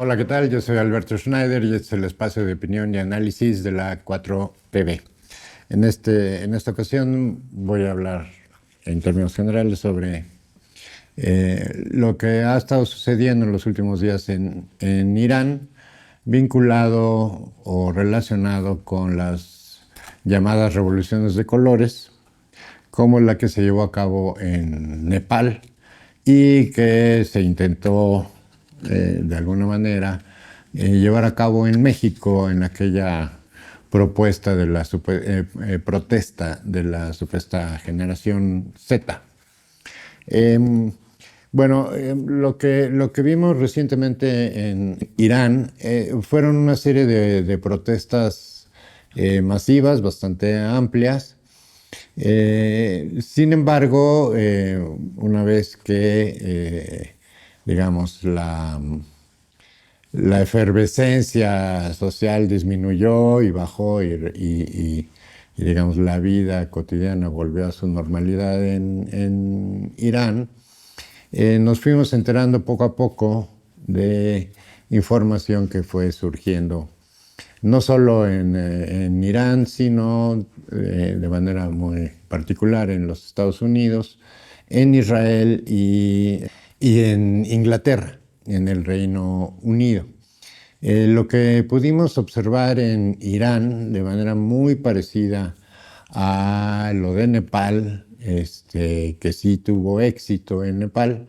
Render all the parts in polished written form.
Hola, ¿qué tal? Yo soy Alberto Schneider y este es el espacio de opinión y análisis de la 4TV. En esta ocasión voy a hablar en términos generales sobre lo que ha estado sucediendo en los últimos días en Irán, vinculado o relacionado con las llamadas revoluciones de colores, como la que se llevó a cabo en Nepal y que se intentó de alguna manera llevar a cabo en México en aquella propuesta de la protesta de la supuesta generación Z. Lo que vimos recientemente en Irán fueron una serie de protestas masivas, bastante amplias. Sin embargo, una vez que, digamos, la efervescencia social disminuyó y bajó y, digamos, la vida cotidiana volvió a su normalidad en Irán, nos fuimos enterando poco a poco de información que fue surgiendo no solo en Irán, sino de manera muy particular en los Estados Unidos, en Israel y en Inglaterra, en el Reino Unido. Lo que pudimos observar en Irán de manera muy parecida a lo de Nepal, que sí tuvo éxito en Nepal,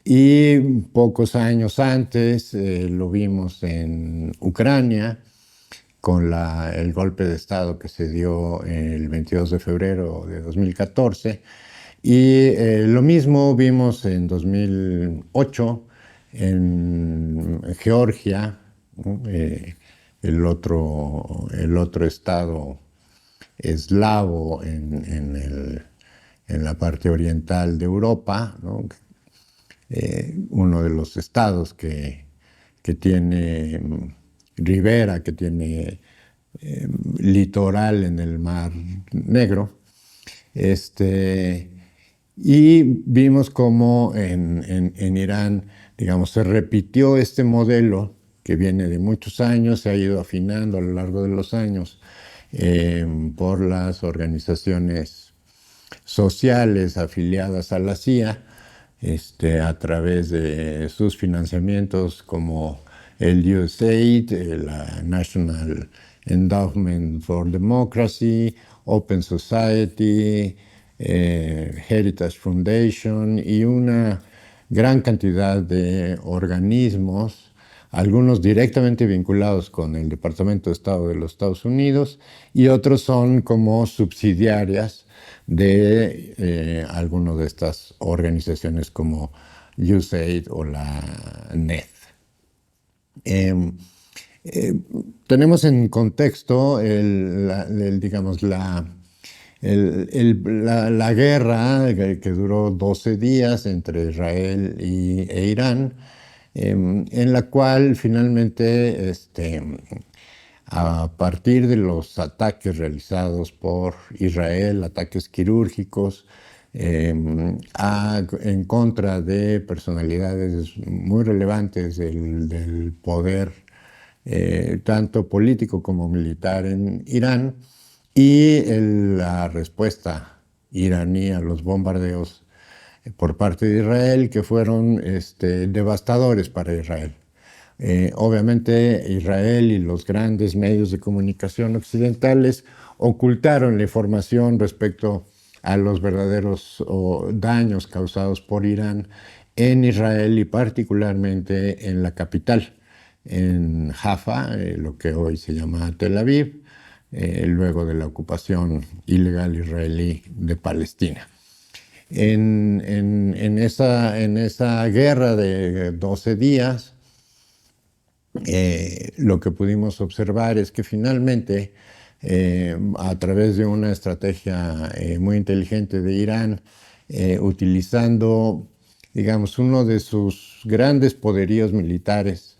y pocos años antes lo vimos en Ucrania, con el golpe de Estado que se dio el 22 de febrero de 2014. Y lo mismo vimos en 2008 en Georgia, ¿no? El otro estado eslavo en la parte oriental de Europa, ¿no? Uno de los estados que tiene ribera, que tiene litoral en el Mar Negro. Y vimos cómo en Irán, digamos, se repitió este modelo que viene de muchos años, se ha ido afinando a lo largo de los años por las organizaciones sociales afiliadas a la CIA, a través de sus financiamientos como el USAID, la National Endowment for Democracy, Open Society, Heritage Foundation y una gran cantidad de organismos, algunos directamente vinculados con el Departamento de Estado de los Estados Unidos y otros son como subsidiarias de algunas de estas organizaciones como USAID o la NED. Tenemos en contexto digamos, la guerra que duró 12 días entre Israel e Irán, en la cual finalmente, a partir de los ataques realizados por Israel, ataques quirúrgicos, en contra de personalidades muy relevantes del poder, tanto político como militar en Irán, y la respuesta iraní a los bombardeos por parte de Israel, que fueron devastadores para Israel. Obviamente Israel y los grandes medios de comunicación occidentales ocultaron la información respecto a los verdaderos daños causados por Irán en Israel y particularmente en la capital, en Jaffa, lo que hoy se llama Tel Aviv, luego de la ocupación ilegal israelí de Palestina. En esa guerra de 12 días, lo que pudimos observar es que finalmente, a través de una estrategia muy inteligente de Irán, utilizando, digamos, uno de sus grandes poderíos militares,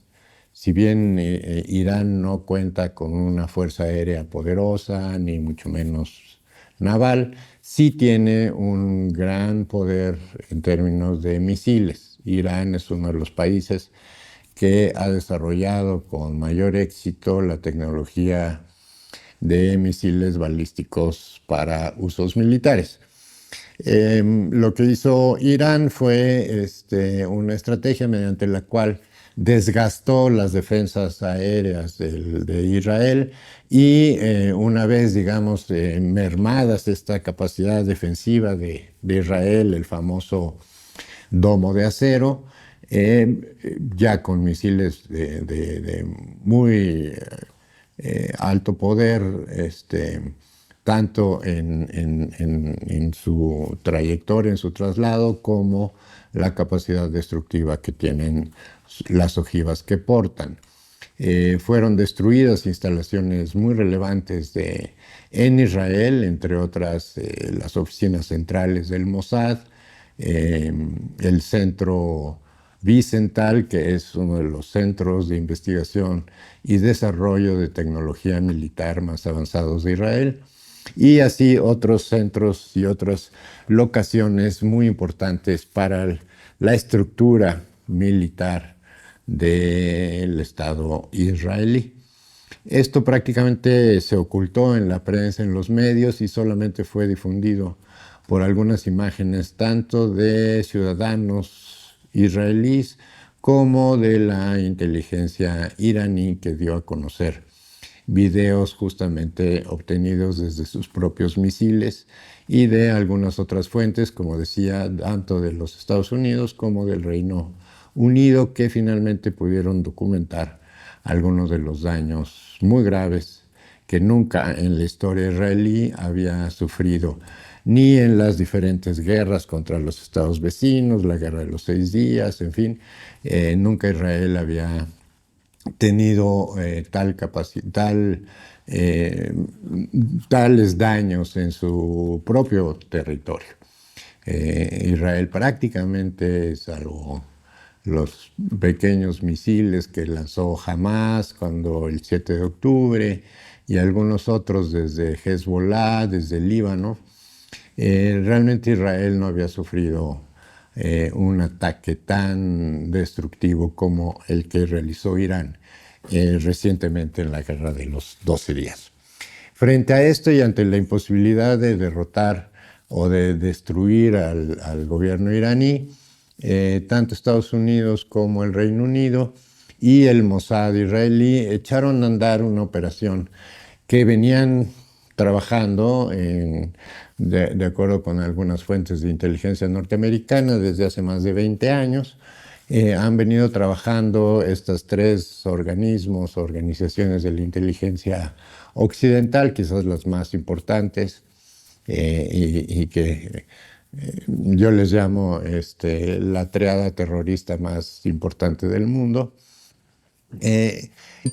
si bien Irán no cuenta con una fuerza aérea poderosa, ni mucho menos naval, sí tiene un gran poder en términos de misiles. Irán es uno de los países que ha desarrollado con mayor éxito la tecnología de misiles balísticos para usos militares. Lo que hizo Irán fue una estrategia mediante la cual desgastó las defensas aéreas de Israel y una vez, digamos, mermadas esta capacidad defensiva de Israel, el famoso domo de acero, ya con misiles de muy alto poder, tanto en su trayectoria, en su traslado, como la capacidad destructiva que tienen las ojivas que portan. Fueron destruidas instalaciones muy relevantes en Israel, entre otras las oficinas centrales del Mossad, el centro Wiesenthal, que es uno de los centros de investigación y desarrollo de tecnología militar más avanzados de Israel, y así otros centros y otras locaciones muy importantes para la estructura militar del Estado israelí. Esto prácticamente se ocultó en la prensa, en los medios, y solamente fue difundido por algunas imágenes tanto de ciudadanos israelíes como de la inteligencia iraní, que dio a conocer videos justamente obtenidos desde sus propios misiles y de algunas otras fuentes, como decía, tanto de los Estados Unidos como del Reino Unido, que finalmente pudieron documentar algunos de los daños muy graves que nunca en la historia israelí había sufrido, ni en las diferentes guerras contra los estados vecinos, la guerra de los 6 días, en fin, nunca Israel había tenido tales daños en su propio territorio. Israel prácticamente, salvo los pequeños misiles que lanzó Hamas cuando el 7 de octubre y algunos otros desde Hezbollah, desde el Líbano, realmente Israel no había sufrido un ataque tan destructivo como el que realizó Irán recientemente en la guerra de los 12 días. Frente a esto y ante la imposibilidad de derrotar o de destruir al gobierno iraní, tanto Estados Unidos como el Reino Unido y el Mossad israelí echaron a andar una operación que venían trabajando de acuerdo con algunas fuentes de inteligencia norteamericana desde hace más de 20 años. Han venido trabajando estos 3 organismos, organizaciones de la inteligencia occidental, quizás las más importantes, y que yo les llamo la triada terrorista más importante del mundo.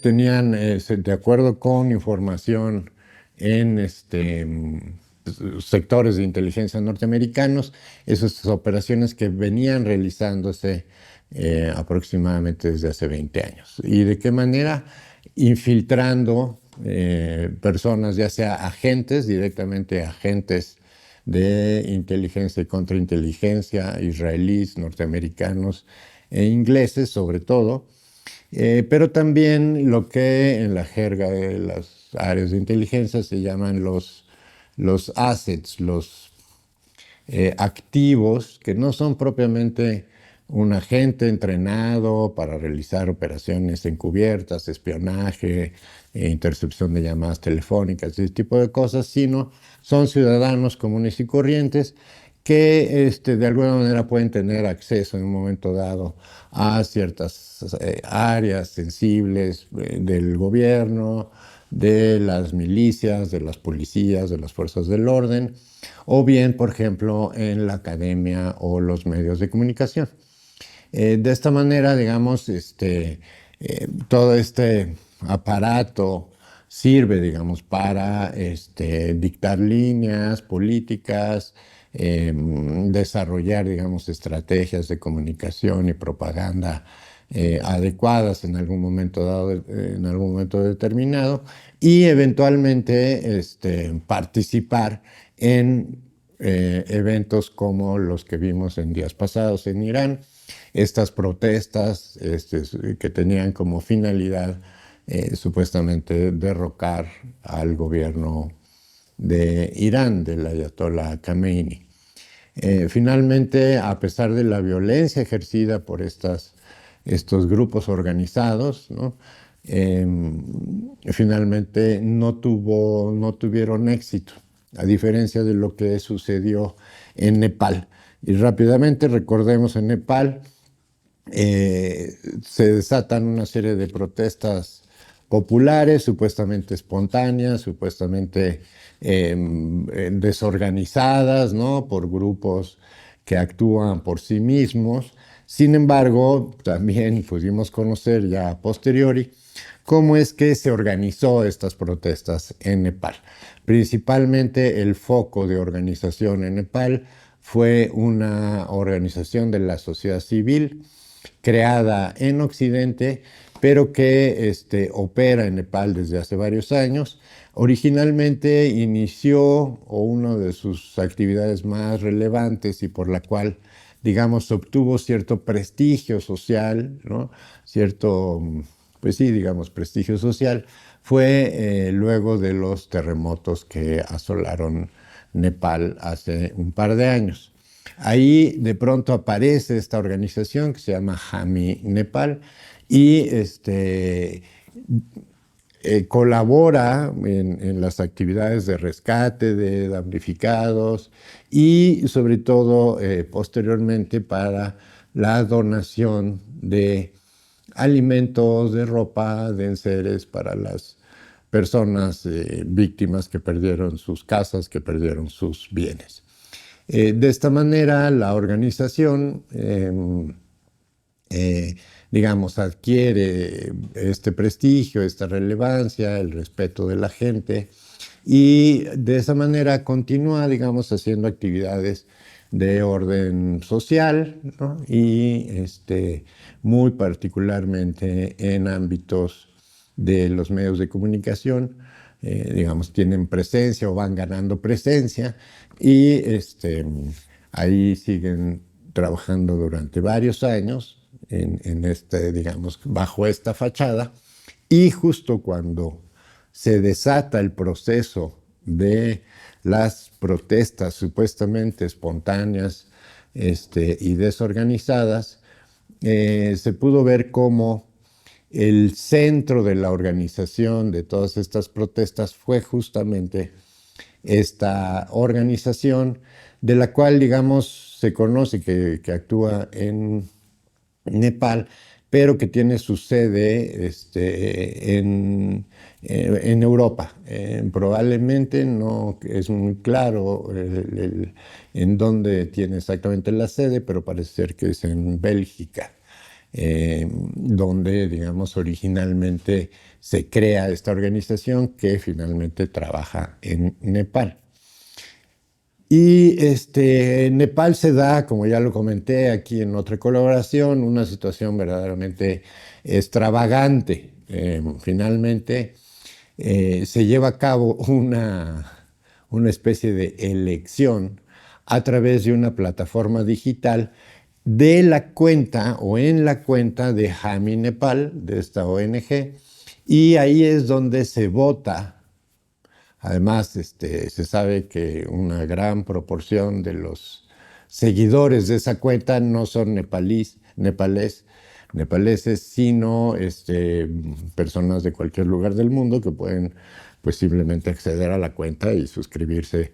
Tenían, de acuerdo con información en sectores de inteligencia norteamericanos, esas operaciones que venían realizándose aproximadamente desde hace 20 años. ¿Y de qué manera? Infiltrando personas, ya sea agentes, directamente agentes de inteligencia y contrainteligencia, israelíes, norteamericanos e ingleses sobre todo, pero también lo que en la jerga de las áreas de inteligencia se llaman los assets, los activos, que no son propiamente un agente entrenado para realizar operaciones encubiertas, espionaje, intercepción de llamadas telefónicas, ese tipo de cosas, sino son ciudadanos comunes y corrientes que de alguna manera pueden tener acceso en un momento dado a ciertas áreas sensibles del gobierno, de las milicias, de las policías, de las fuerzas del orden, o bien, por ejemplo, en la academia o los medios de comunicación. De esta manera, digamos, todo este aparato sirve, digamos, para dictar líneas políticas, desarrollar, digamos, estrategias de comunicación y propaganda adecuadas en algún momento dado, en algún momento determinado, y eventualmente participar en eventos como los que vimos en días pasados en Irán, estas protestas que tenían como finalidad supuestamente derrocar al gobierno de Irán, del ayatollah Khamenei. Finalmente, a pesar de la violencia ejercida por estos grupos organizados, ¿no? Finalmente no tuvieron éxito, a diferencia de lo que sucedió en Nepal. Y rápidamente recordemos, en Nepal se desatan una serie de protestas populares, supuestamente espontáneas, supuestamente desorganizadas, ¿no? Por grupos que actúan por sí mismos. Sin embargo, también pudimos conocer ya a posteriori cómo es que se organizó estas protestas en Nepal. Principalmente el foco de organización en Nepal fue una organización de la sociedad civil creada en Occidente, pero que opera en Nepal desde hace varios años. Originalmente inició, o una de sus actividades más relevantes y por la cual, digamos, obtuvo cierto prestigio social, ¿no? Cierto, pues sí, digamos, prestigio social, fue luego de los terremotos que asolaron Nepal hace un par de años. Ahí de pronto aparece esta organización que se llama Jami Nepal y colabora en las actividades de rescate de damnificados y sobre todo posteriormente para la donación de alimentos, de ropa, de enseres para las personas víctimas que perdieron sus casas, que perdieron sus bienes. De esta manera, la organización, digamos, adquiere este prestigio, esta relevancia, el respeto de la gente y de esa manera continúa, digamos, haciendo actividades de orden social, ¿no? Y muy particularmente en ámbitos de los medios de comunicación, digamos, tienen presencia o van ganando presencia y ahí siguen trabajando durante varios años digamos, bajo esta fachada. Y justo cuando se desata el proceso de las protestas supuestamente espontáneas y desorganizadas, se pudo ver cómo el centro de la organización de todas estas protestas fue justamente esta organización de la cual, digamos, se conoce que actúa en Nepal, pero que tiene su sede en Europa. Probablemente no es muy claro en dónde tiene exactamente la sede, pero parece ser que es en Bélgica. Donde, digamos, originalmente se crea esta organización que finalmente trabaja en Nepal. Y en Nepal se da, como ya lo comenté aquí en otra colaboración, una situación verdaderamente extravagante. Finalmente se lleva a cabo una especie de elección a través de una plataforma digital de la cuenta o en la cuenta de Jami Nepal, de esta ONG, y ahí es donde se vota. Además, se sabe que una gran proporción de los seguidores de esa cuenta no son nepaleses, sino personas de cualquier lugar del mundo que pueden pues, simplemente acceder a la cuenta y suscribirse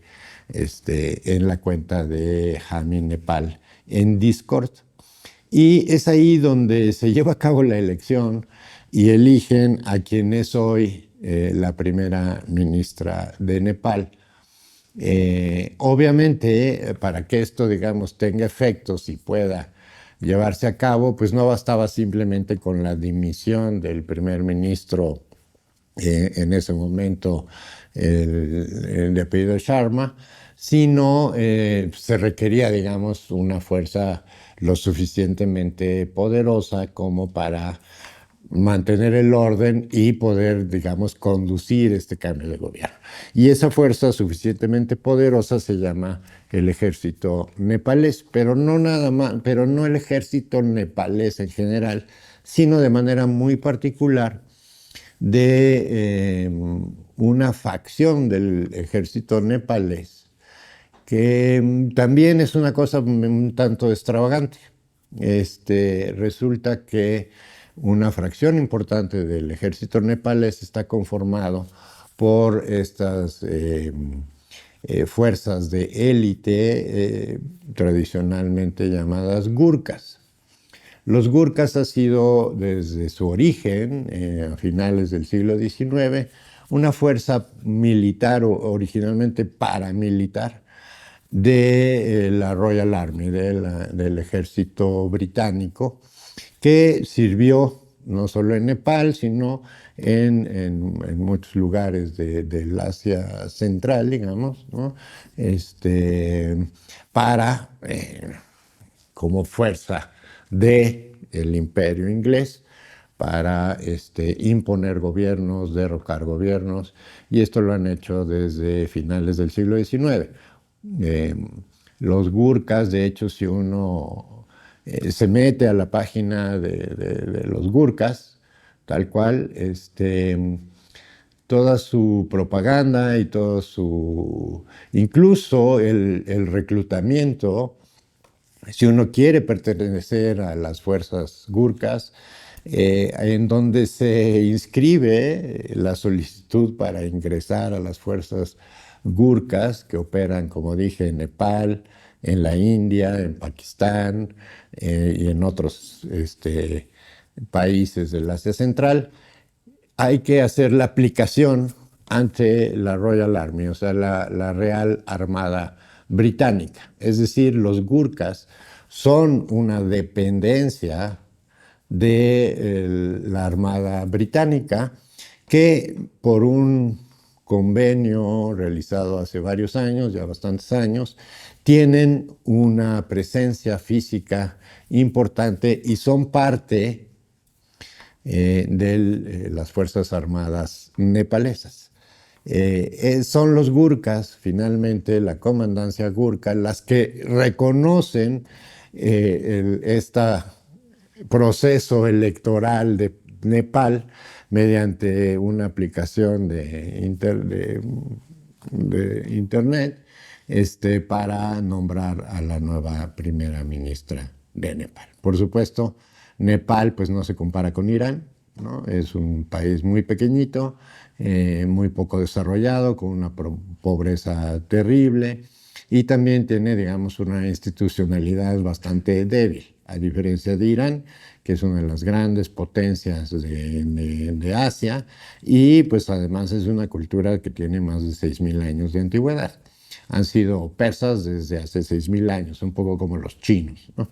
en la cuenta de Jami Nepal en Discord. Y es ahí donde se lleva a cabo la elección y eligen a quien es hoy la primera ministra de Nepal. Obviamente, para que esto, digamos, tenga efectos y pueda llevarse a cabo, pues no bastaba simplemente con la dimisión del primer ministro en ese momento, el de apellido Sharma, sino se requería, digamos, una fuerza lo suficientemente poderosa como para mantener el orden y poder, digamos, conducir este cambio de gobierno. Y esa fuerza suficientemente poderosa se llama el ejército nepalés, pero no nada más, pero no el ejército nepalés en general, sino de manera muy particular de una facción del ejército nepalés que también es una cosa un tanto extravagante. Resulta que una fracción importante del ejército nepalés está conformado por estas fuerzas de élite tradicionalmente llamadas gurkas. Los gurkas ha sido desde su origen, a finales del siglo XIX, una fuerza militar o originalmente paramilitar de la Royal Army, del ejército británico, que sirvió no solo en Nepal, sino en muchos lugares del Asia Central, digamos, ¿no? Para, como fuerza del imperio inglés, para imponer gobiernos, derrocar gobiernos, y esto lo han hecho desde finales del siglo XIX. Los gurkas, de hecho, si uno se mete a la página de los gurkas, tal cual, toda su propaganda y todo su, incluso el reclutamiento, si uno quiere pertenecer a las fuerzas gurkas, en donde se inscribe la solicitud para ingresar a las fuerzas gurkas que operan, como dije, en Nepal, en la India, en Pakistán y en otros países del Asia Central. Hay que hacer la aplicación ante la Royal Army, o sea, la Real Armada Británica. Es decir, los gurkas son una dependencia de la Armada Británica que por un convenio realizado hace varios años, ya bastantes años, tienen una presencia física importante y son parte de las Fuerzas Armadas nepalesas. Son los gurkas, finalmente, la comandancia gurka, las que reconocen este proceso electoral de Nepal mediante una aplicación de internet para nombrar a la nueva primera ministra de Nepal. Por supuesto, Nepal pues no se compara con Irán, ¿no? Es un país muy pequeñito, muy poco desarrollado, con una pobreza terrible y también tiene, digamos, una institucionalidad bastante débil, a diferencia de Irán, que es una de las grandes potencias de Asia y pues además es una cultura que tiene más de 6.000 años de antigüedad. Han sido persas desde hace 6.000 años, un poco como los chinos, ¿no?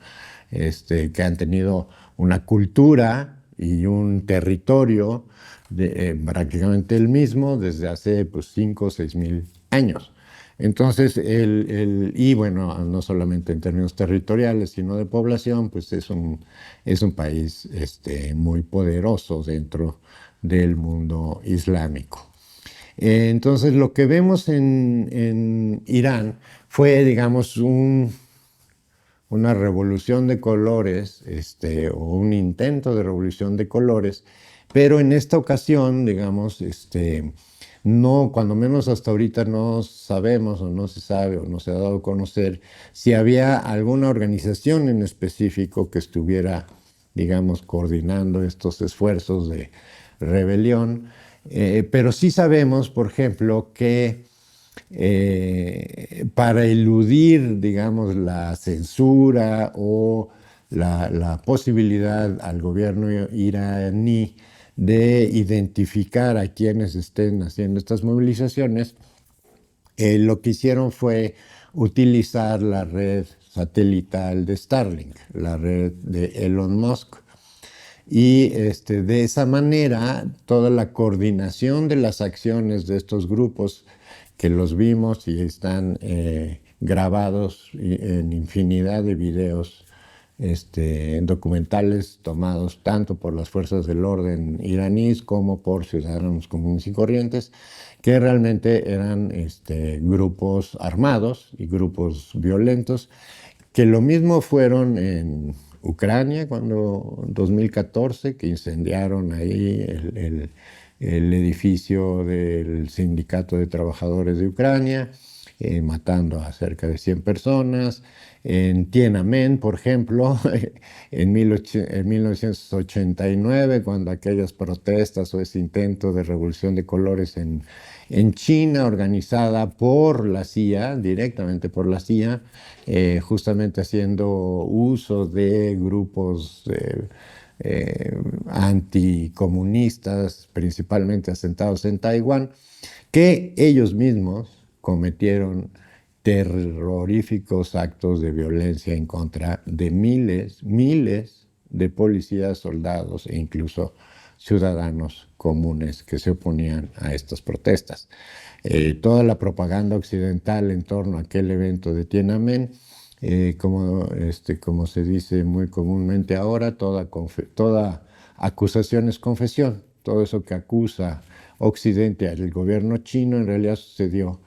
Que han tenido una cultura y un territorio prácticamente el mismo desde hace pues, 5 o 6.000 años. Entonces, y bueno, no solamente en términos territoriales, sino de población, pues es un país muy poderoso dentro del mundo islámico. Entonces, lo que vemos en Irán fue, digamos, una revolución de colores, o un intento de revolución de colores, pero en esta ocasión, digamos, no, cuando menos hasta ahorita no sabemos o no se sabe o no se ha dado a conocer si había alguna organización en específico que estuviera, digamos, coordinando estos esfuerzos de rebelión, pero sí sabemos, por ejemplo, que para eludir, digamos, la censura o la posibilidad al gobierno iraní de identificar a quienes estén haciendo estas movilizaciones, lo que hicieron fue utilizar la red satelital de Starlink, la red de Elon Musk. Y de esa manera, toda la coordinación de las acciones de estos grupos, que los vimos y están grabados en infinidad de videos documentales tomados tanto por las fuerzas del orden iraníes como por ciudadanos comunes y corrientes, que realmente eran grupos armados y grupos violentos, que lo mismo fueron en Ucrania cuando en 2014, que incendiaron ahí el edificio del Sindicato de Trabajadores de Ucrania, matando a cerca de 100 personas. En Tiananmen, por ejemplo, en 1989, cuando aquellas protestas o ese intento de revolución de colores en China, organizada por la CIA, directamente por la CIA, justamente haciendo uso de grupos anticomunistas, principalmente asentados en Taiwán, que ellos mismos cometieron terroríficos actos de violencia en contra de miles de policías, soldados e incluso ciudadanos comunes que se oponían a estas protestas. Toda la propaganda occidental en torno a aquel evento de Tiananmen, como se dice muy comúnmente ahora, toda acusación es confesión. Todo eso que acusa Occidente al gobierno chino en realidad sucedió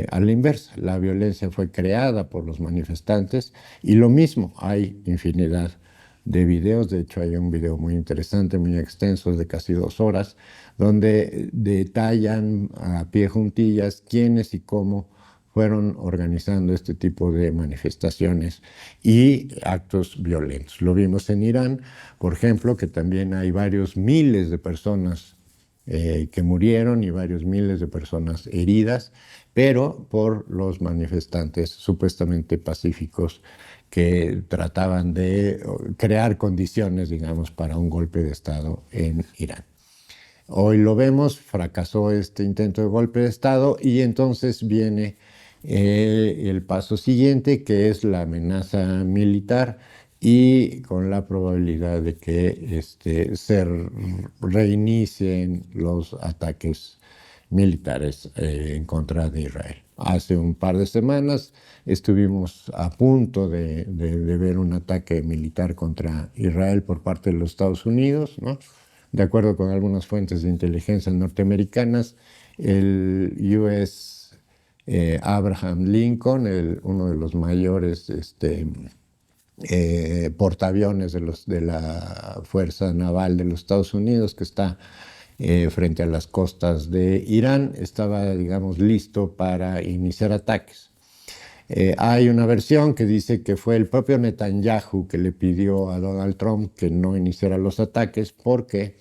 a la inversa. La violencia fue creada por los manifestantes y lo mismo, hay infinidad de videos. De hecho, hay un video muy interesante, muy extenso, de casi 2 horas, donde detallan a pie juntillas quiénes y cómo fueron organizando este tipo de manifestaciones y actos violentos. Lo vimos en Irán, por ejemplo, que también hay varios miles de personas que murieron y varios miles de personas heridas, pero por los manifestantes supuestamente pacíficos que trataban de crear condiciones, digamos, para un golpe de Estado en Irán. Hoy lo vemos, fracasó este intento de golpe de Estado y entonces viene el paso siguiente, que es la amenaza militar y con la probabilidad de que se reinicien los ataques militares en contra de Israel. Hace un par de semanas estuvimos a punto de ver un ataque militar contra Israel por parte de los Estados Unidos, ¿no? De acuerdo con algunas fuentes de inteligencia norteamericanas, el US Abraham Lincoln, uno de los mayores portaaviones de la Fuerza Naval de los Estados Unidos, que está frente a las costas de Irán, estaba, digamos, listo para iniciar ataques. Hay una versión que dice que fue el propio Netanyahu que le pidió a Donald Trump que no iniciara los ataques porque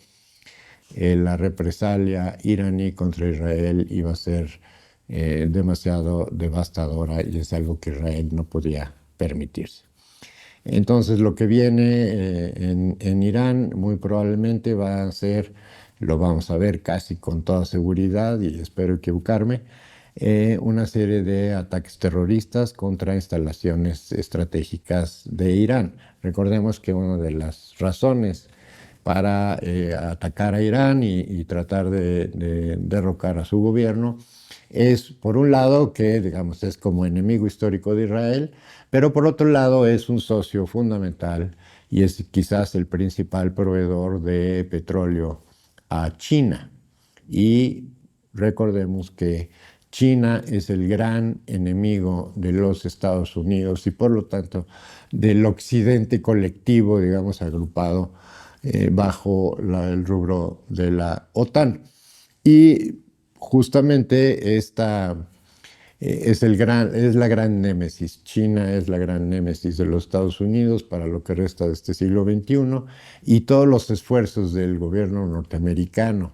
la represalia iraní contra Israel iba a ser demasiado devastadora y es algo que Israel no podía permitirse. Entonces lo que viene en Irán muy probablemente va a ser, lo vamos a ver casi con toda seguridad y espero equivocarme, una serie de ataques terroristas contra instalaciones estratégicas de Irán. Recordemos que una de las razones para atacar a Irán y tratar de derrocar a su gobierno es, por un lado, que, digamos, es como enemigo histórico de Israel, pero por otro lado es un socio fundamental y es quizás el principal proveedor de petróleo a China. Y recordemos que China es el gran enemigo de los Estados Unidos y por lo tanto del occidente colectivo, digamos, agrupado bajo el rubro de la OTAN. Y justamente esta es la gran némesis. China es la gran némesis de los Estados Unidos para lo que resta de este siglo XXI y todos los esfuerzos del gobierno norteamericano,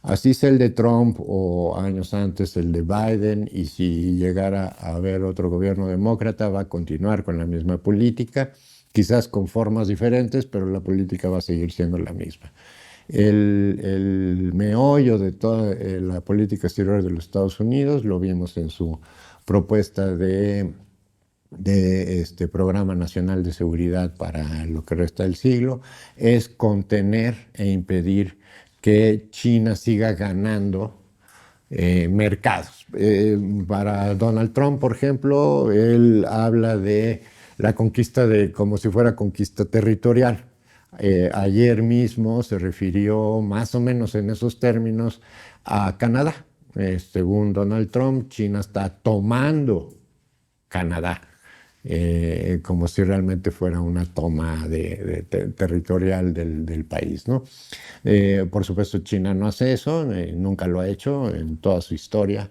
así sea el de Trump o años antes el de Biden, y si llegara a haber otro gobierno demócrata va a continuar con la misma política, quizás con formas diferentes, pero la política va a seguir siendo la misma. El meollo de toda la política exterior de los Estados Unidos, lo vimos en su propuesta de este Programa Nacional de Seguridad para lo que resta del siglo, es contener e impedir que China siga ganando mercados. Para Donald Trump, por ejemplo, él habla de la conquista como si fuera conquista territorial. Ayer mismo se refirió más o menos en esos términos a Canadá. Según Donald Trump, China está tomando Canadá, como si realmente fuera una toma territorial del país, ¿no? Por supuesto, China no hace eso, nunca lo ha hecho en toda su historia.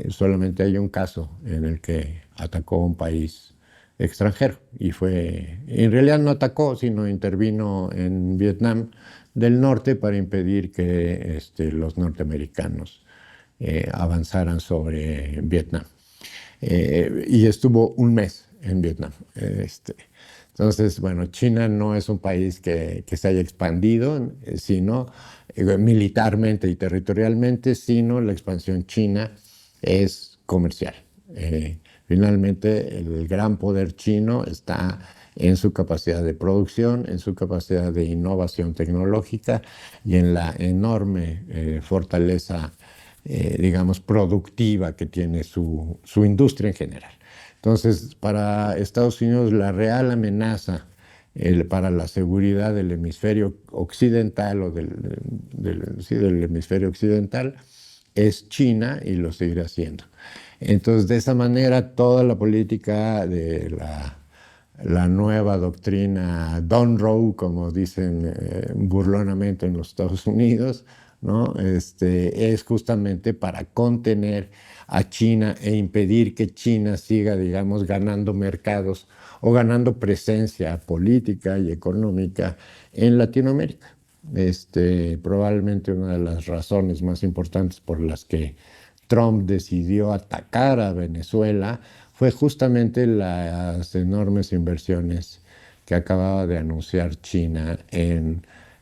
Solamente hay un caso en el que atacó a un país extranjero y en realidad no atacó, sino intervino en Vietnam del Norte para impedir que los norteamericanos avanzaran sobre Vietnam. Y estuvo un mes en Vietnam. Entonces, bueno, China no es un país que se haya expandido, sino militarmente y territorialmente, sino la expansión china es comercial. Finalmente, el gran poder chino está en su capacidad de producción, en su capacidad de innovación tecnológica y en la enorme fortaleza, digamos, productiva que tiene su industria en general. Entonces, para Estados Unidos, la real amenaza para la seguridad del hemisferio occidental o del hemisferio occidental es China y lo seguirá siendo. Entonces, de esa manera, toda la política de la nueva doctrina Monroe, como dicen burlonamente en los Estados Unidos, ¿no? Es justamente para contener a China e impedir que China siga, digamos, ganando mercados o ganando presencia política y económica en Latinoamérica. Probablemente una de las razones más importantes por las que Trump decidió atacar a Venezuela fue justamente las enormes inversiones que acababa de anunciar China en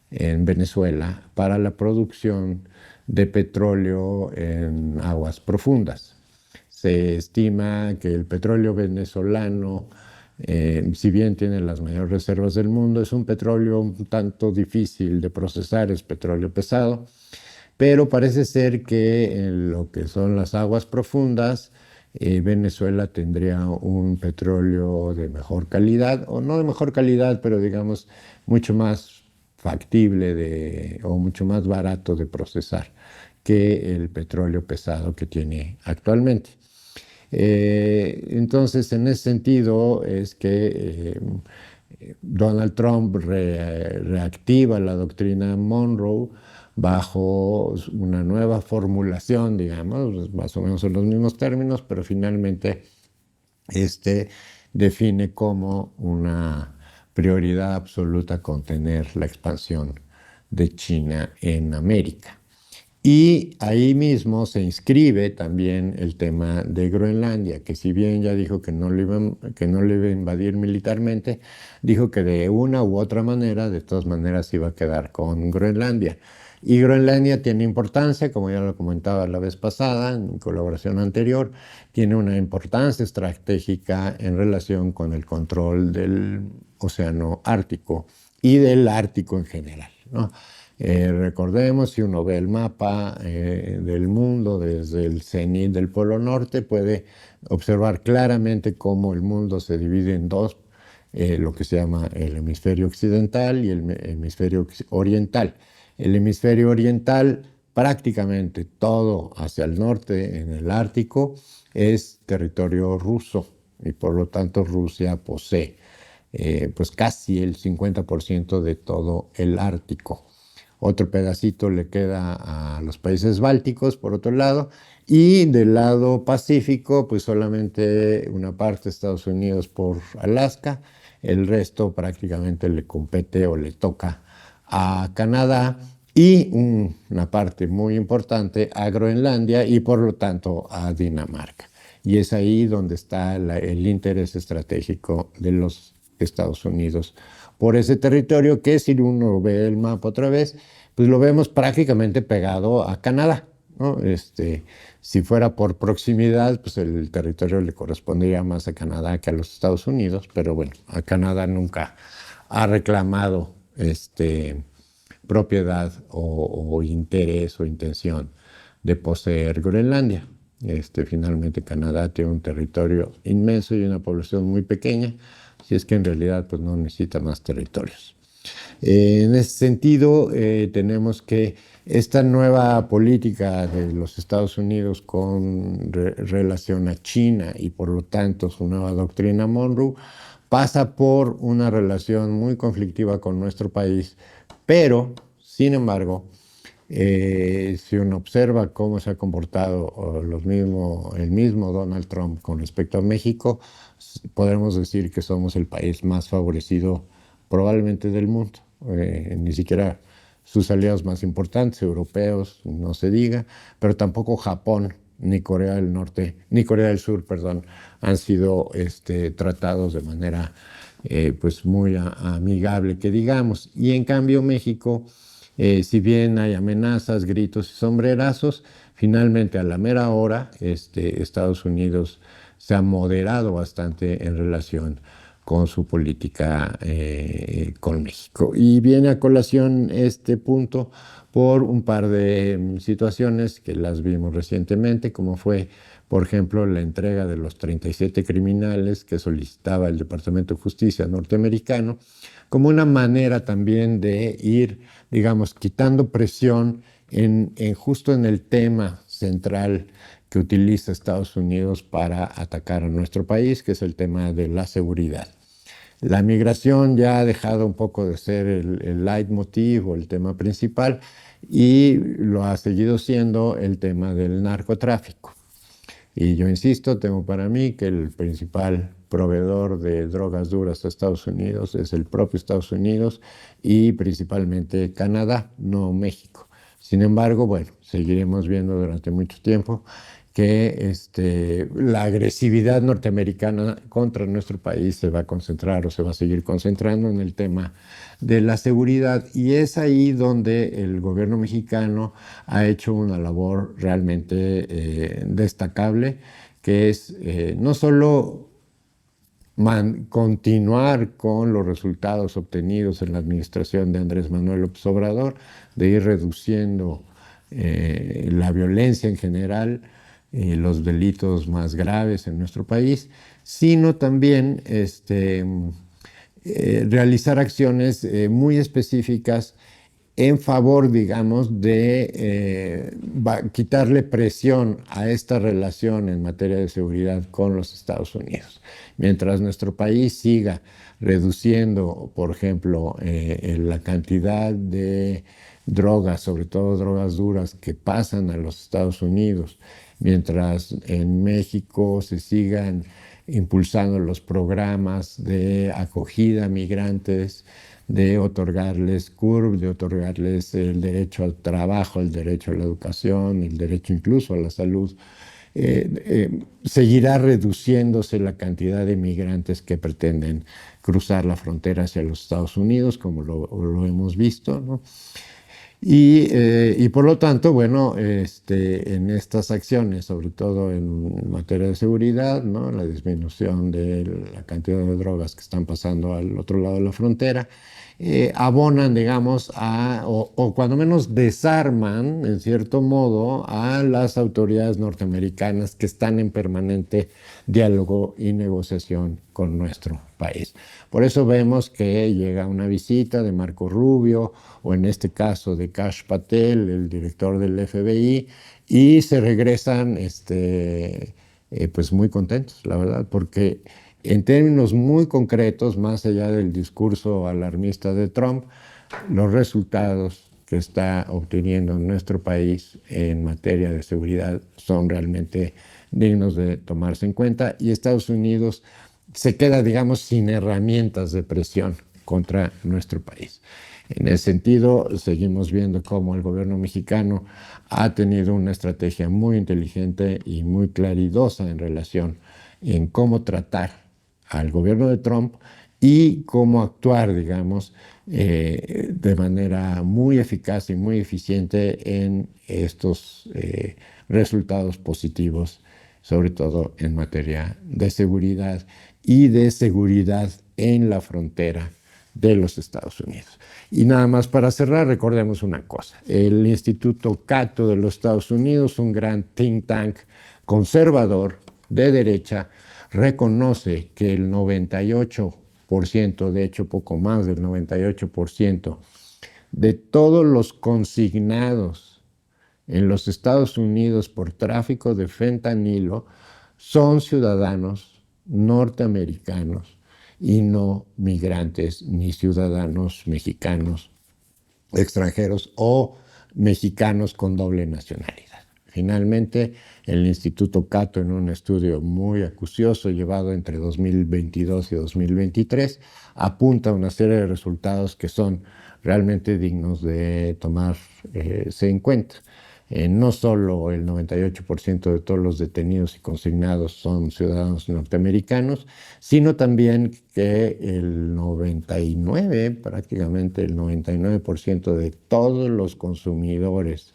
Venezuela para la producción de petróleo en aguas profundas. Se estima que el petróleo venezolano, si bien tiene las mayores reservas del mundo, es un petróleo un tanto difícil de procesar, es petróleo pesado, pero parece ser que en lo que son las aguas profundas, Venezuela tendría un petróleo de mejor calidad, o no de mejor calidad, pero digamos mucho más factible o mucho más barato de procesar que el petróleo pesado que tiene actualmente. Entonces, en ese sentido es que Donald Trump reactiva la doctrina Monroe bajo una nueva formulación, digamos, más o menos en los mismos términos, pero finalmente define como una prioridad absoluta contener la expansión de China en América. Y ahí mismo se inscribe también el tema de Groenlandia, que si bien ya dijo que no lo iba a invadir militarmente, dijo que de una u otra manera, de todas maneras, iba a quedar con Groenlandia. Y Groenlandia tiene importancia, como ya lo comentaba la vez pasada, en mi colaboración anterior, tiene una importancia estratégica en relación con el control del océano Ártico y del Ártico en general, ¿no? Recordemos, si uno ve el mapa del mundo desde el cenit del Polo Norte, puede observar claramente cómo el mundo se divide en dos, lo que se llama el hemisferio occidental y el hemisferio oriental. El hemisferio oriental, prácticamente todo hacia el norte, en el Ártico, es territorio ruso y por lo tanto Rusia posee pues casi el 50% de todo el Ártico. Otro pedacito le queda a los países bálticos, por otro lado, y del lado pacífico, pues solamente una parte de Estados Unidos por Alaska, el resto prácticamente le compete o le toca a Canadá y una parte muy importante a Groenlandia y por lo tanto a Dinamarca. Y es ahí donde está el interés estratégico de los Estados Unidos por ese territorio que, si uno ve el mapa otra vez, pues lo vemos prácticamente pegado a Canadá, ¿no? Si fuera por proximidad, pues el territorio le correspondería más a Canadá que a los Estados Unidos, pero bueno, a Canadá nunca ha reclamado propiedad o interés o intención de poseer Groenlandia. Finalmente Canadá tiene un territorio inmenso y una población muy pequeña, si es que en realidad pues, no necesita más territorios. En ese sentido, tenemos que esta nueva política de los Estados Unidos con relación a China y por lo tanto su nueva doctrina Monroe pasa por una relación muy conflictiva con nuestro país, pero, sin embargo, si uno observa cómo se ha comportado el mismo Donald Trump con respecto a México, podemos decir que somos el país más favorecido probablemente del mundo. Ni siquiera sus aliados más importantes, europeos, no se diga, pero tampoco Japón ni Corea del Norte, ni Corea del Sur, perdón, han sido tratados de manera pues muy amigable, que digamos. Y en cambio México, si bien hay amenazas, gritos y sombrerazos, finalmente a la mera hora Estados Unidos se ha moderado bastante en relación con su política con México. Y viene a colación este punto por un par de situaciones que las vimos recientemente, como fue, por ejemplo, la entrega de los 37 criminales que solicitaba el Departamento de Justicia norteamericano, como una manera también de ir, digamos, quitando presión justo en el tema central que utiliza Estados Unidos para atacar a nuestro país, que es el tema de la seguridad. La migración ya ha dejado un poco de ser el leitmotiv o el tema principal y lo ha seguido siendo el tema del narcotráfico. Y yo insisto, tengo para mí que el principal proveedor de drogas duras a Estados Unidos es el propio Estados Unidos y principalmente Canadá, no México. Sin embargo, bueno, seguiremos viendo durante mucho tiempo que la agresividad norteamericana contra nuestro país se va a concentrar o se va a seguir concentrando en el tema de la seguridad. Y es ahí donde el gobierno mexicano ha hecho una labor realmente destacable, que es no solo continuar con los resultados obtenidos en la administración de Andrés Manuel López Obrador, de ir reduciendo la violencia en general, los delitos más graves en nuestro país, sino también realizar acciones muy específicas en favor, digamos, de quitarle presión a esta relación en materia de seguridad con los Estados Unidos. Mientras nuestro país siga reduciendo, por ejemplo, la cantidad de drogas, sobre todo drogas duras, que pasan a los Estados Unidos, mientras en México se sigan impulsando los programas de acogida a migrantes, de otorgarles CURP, de otorgarles el derecho al trabajo, el derecho a la educación, el derecho incluso a la salud, seguirá reduciéndose la cantidad de migrantes que pretenden cruzar la frontera hacia los Estados Unidos, como lo hemos visto, ¿no? Y por lo tanto, bueno, en estas acciones, sobre todo en materia de seguridad, ¿no? La disminución de la cantidad de drogas que están pasando al otro lado de la frontera, abonan, digamos, o cuando menos desarman, en cierto modo, a las autoridades norteamericanas que están en permanente diálogo y negociación con nuestro país. Por eso vemos que llega una visita de Marco Rubio, o en este caso de Kash Patel, el director del FBI, y se regresan pues muy contentos, la verdad, porque en términos muy concretos, más allá del discurso alarmista de Trump, los resultados que está obteniendo nuestro país en materia de seguridad son realmente dignos de tomarse en cuenta, y Estados Unidos se queda, digamos, sin herramientas de presión contra nuestro país. En ese sentido, seguimos viendo cómo el gobierno mexicano ha tenido una estrategia muy inteligente y muy claridosa en relación en cómo tratar al gobierno de Trump y cómo actuar, digamos, de manera muy eficaz y muy eficiente en estos resultados positivos, sobre todo en materia de seguridad y de seguridad en la frontera de los Estados Unidos. Y nada más para cerrar, recordemos una cosa. El Instituto Cato de los Estados Unidos, un gran think tank conservador, de derecha, reconoce que el 98%, de hecho poco más del 98%, de todos los consignados en los Estados Unidos por tráfico de fentanilo son ciudadanos norteamericanos y no migrantes ni ciudadanos mexicanos, extranjeros o mexicanos con doble nacionalidad. Finalmente, el Instituto Cato, en un estudio muy acucioso llevado entre 2022 y 2023, apunta a una serie de resultados que son realmente dignos de tomarse en cuenta. No solo el 98% de todos los detenidos y consignados son ciudadanos norteamericanos, sino también que el 99, prácticamente el 99% de todos los consumidores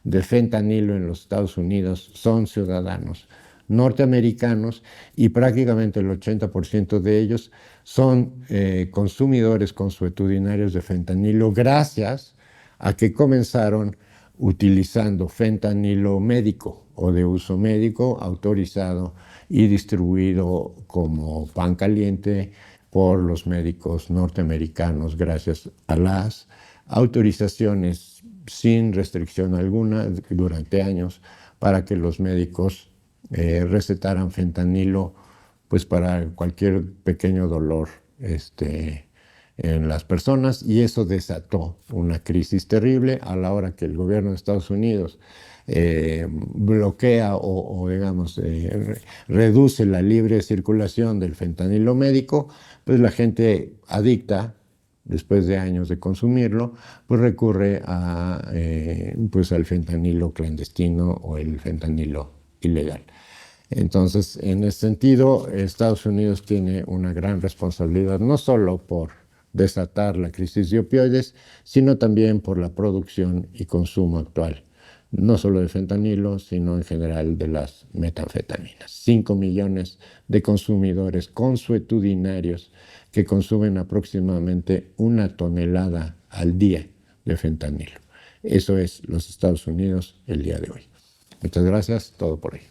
de fentanilo en los Estados Unidos son ciudadanos norteamericanos y prácticamente el 80% de ellos son consumidores consuetudinarios de fentanilo gracias a que comenzaron utilizando fentanilo médico o de uso médico autorizado y distribuido como pan caliente por los médicos norteamericanos gracias a las autorizaciones sin restricción alguna durante años para que los médicos recetaran fentanilo pues para cualquier pequeño dolor en las personas, y eso desató una crisis terrible a la hora que el gobierno de Estados Unidos bloquea o digamos, reduce la libre circulación del fentanilo médico, pues la gente adicta, después de años de consumirlo, pues recurre pues al fentanilo clandestino o el fentanilo ilegal. Entonces, en ese sentido, Estados Unidos tiene una gran responsabilidad, no solo por desatar la crisis de opioides, sino también por la producción y consumo actual, no solo de fentanilo, sino en general de las metanfetaminas. 5 millones de consumidores consuetudinarios que consumen aproximadamente 1 tonelada al día de fentanilo. Eso es los Estados Unidos el día de hoy. Muchas gracias, todo por hoy.